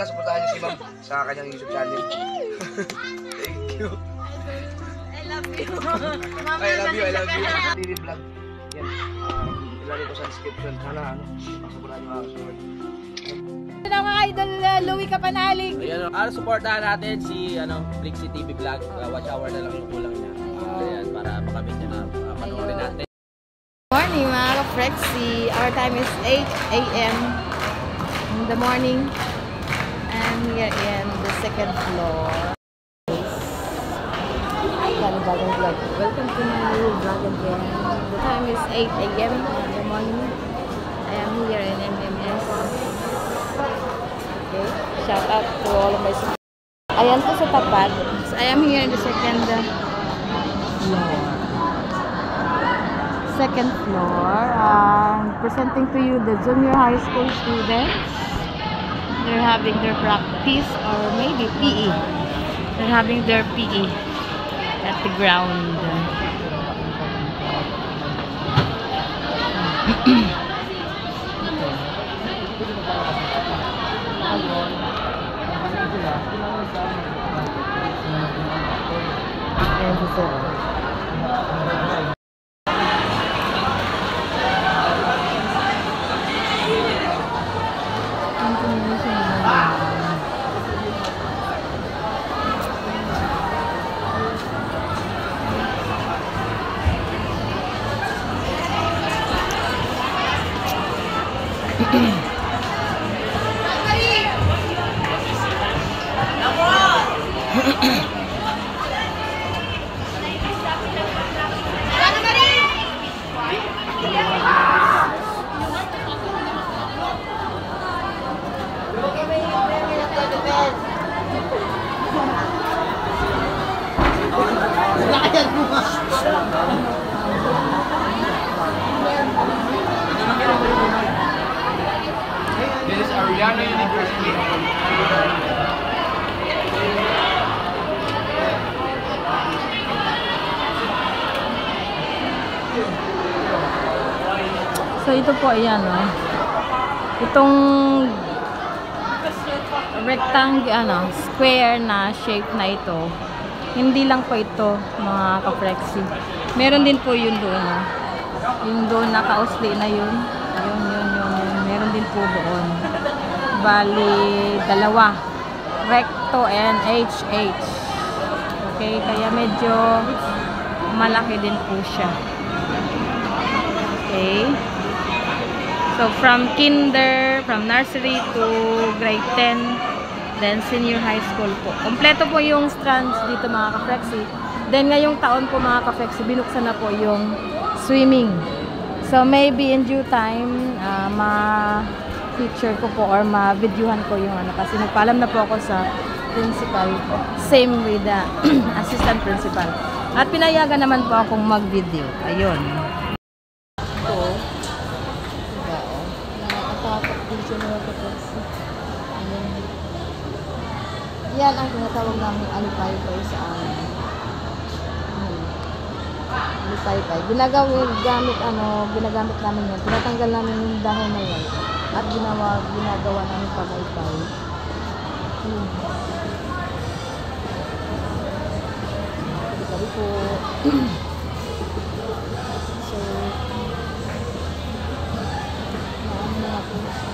sana supportahan niyo si Ma'am sa kanyang YouTube channel. Thank you. I love you. Mama, I love you. Daily vlog. Yan. Ilalagay ko sa description. Sana supportahan niyo ako. Hello mga idol, Louie Kapanalig. Ayan, supportahan natin si Flixie TV Vlog. Watch hour na lang yung kulang niya. Ayan, para makamit niya na panoorin natin. Morning mga ka-Flexie. Our time is 8 a.m. in the morning. And we are in the second floor. Bagong vlog. Welcome to my new vlog again. The time is 8 a.m. in the morning. I am here in MMS. Okay. Shout out to all of my support. Ayan po sa tapat. So, I am here in the second floor. Second floor. Presenting to you the junior high school students. They're having their practice or maybe PE. They're having their PE at the ground. This is Ariana University. So ito po ayan itong rectangle square na shape na ito, hindi lang po ito mga ka-Flexie. Meron din po yun doon yung doon naka-usli na yun. Meron din po doon. Bali dalawa, recto and HH. Okay, kaya medyo malaki din po siya. Okay. So from nursery to grade 10, then senior high school po. Kompleto po yung strands dito mga ka-Flexie. Then ngayong taon po mga ka-Flexie, binuksan na po yung swimming. So maybe in due time, ma-feature ko po or ma-videohan ko yung kasi nagpaalam na po ako sa principal. Same with the assistant principal. At pinayagan naman po akong mag-video. Ayun. Yan ang tinatawag namin alipay-pay sa amin. Alipay-pay. Ginagamit namin yan. Tinatanggal namin yung dahon na yan. At ginagawa namin pagaypay. Sabi po. So, naano na po siya.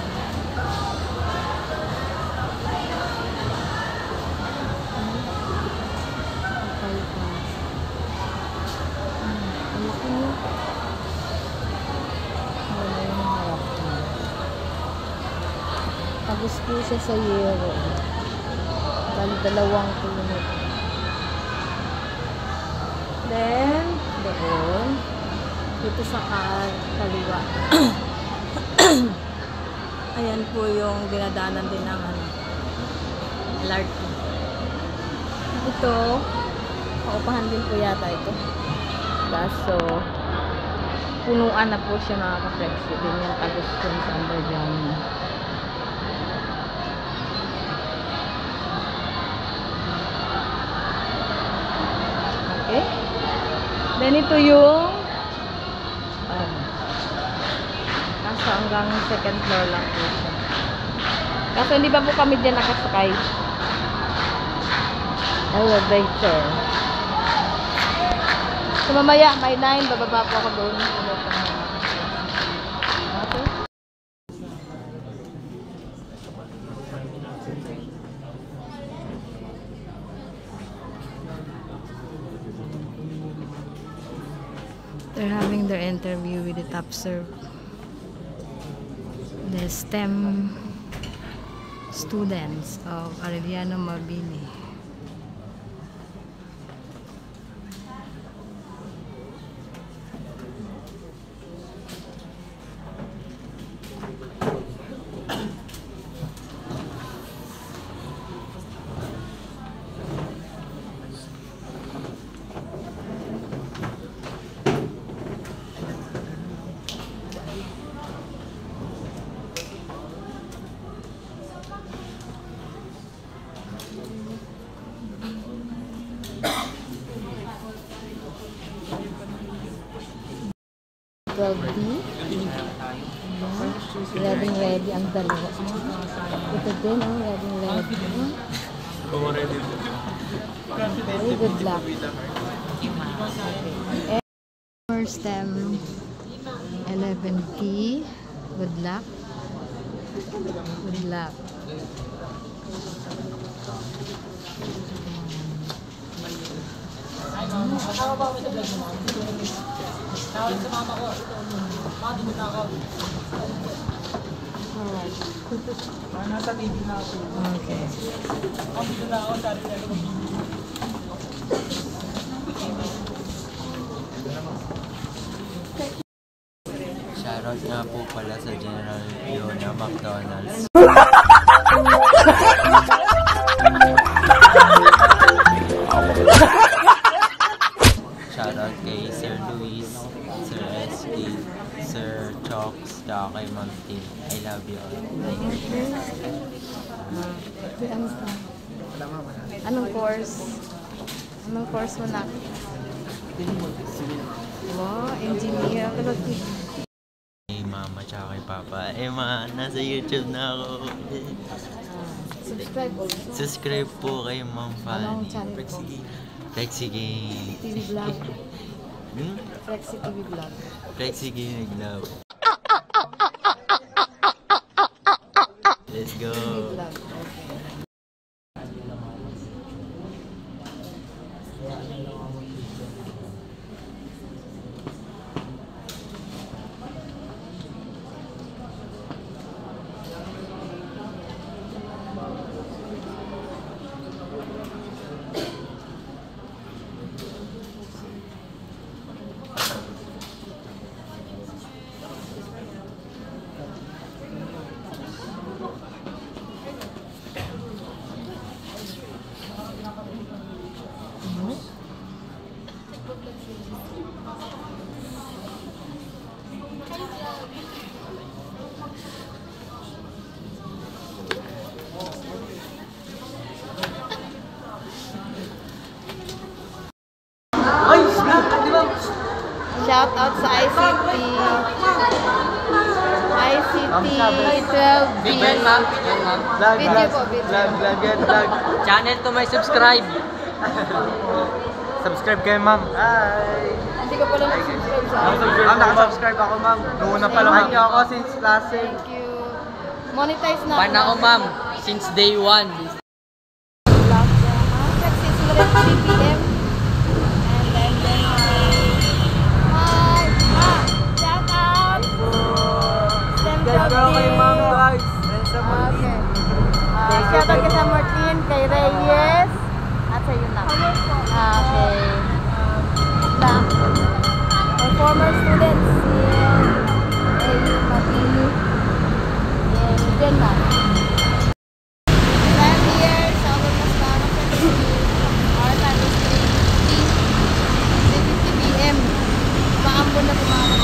Tapos po siya sa yero. Bali 2 punot. Then, doon. Dito sa kaliwa. Ayan po yung dinadanan din ng LRT. Ito, paupahan din po yata ito. So, punuan na po siya mga ka-Flexie. Din yung tagos yun sa underground. Okay? Then ito yung kaso hanggang second floor lang po siya. Kaso hindi pa po kami dyan nakasakay. Elevator. So mamaya, by 9, bababa po ako doon. Okay. They're having their interview with the top serve. The STEM students of Arellano Mabini. Ready ang dalawa. Ito din, ready. Very good luck. Okay. First STEM 11P. Good luck. Good luck. Alright. Nasa TV na ako. Okay. Dito na ako, sabi na ako. Shoutout nga po pala sa General Fiona McDonald's. Shoutout kay Sir Luis, Sir SK, Sir Chox, tsaka kay Ma'am Tim. I love you all. Anong course? Anong course mo na? Wow, engineer. Kay Mama tsaka kay Papa. Nasa YouTube na ako. Subscribe also. Subscribe po kay Ma'am Anong Fanny. channel po? Flexi Gang. TV vlog. Flexi TV vlog. Flexi Gang Love. Let's go. TV vlog. Okay. Shout out sa ICT. ICT 12B. Video po, video. Vlog. Channel to my subscribe. Subscribe kayo, ma'am. Hi! Hindi ko pala nag-subscribe sa akin. Nakasubscribe ako, ma'am. Noon na pala. Thank you ako since last year. Thank you. Monetize na. Fan ako, ma'am. Since day 1. Flexi Sulit 3 PM. And then hi! Shout out! STEM Job guys. Okay. Shout out kay San Martin, kay Reyes, at sa yun na. Okay. My former students in AU Mabini in Denmark. I'm here sa Alumnus Conference. Our time is 3:50 PM. Paambon na po mga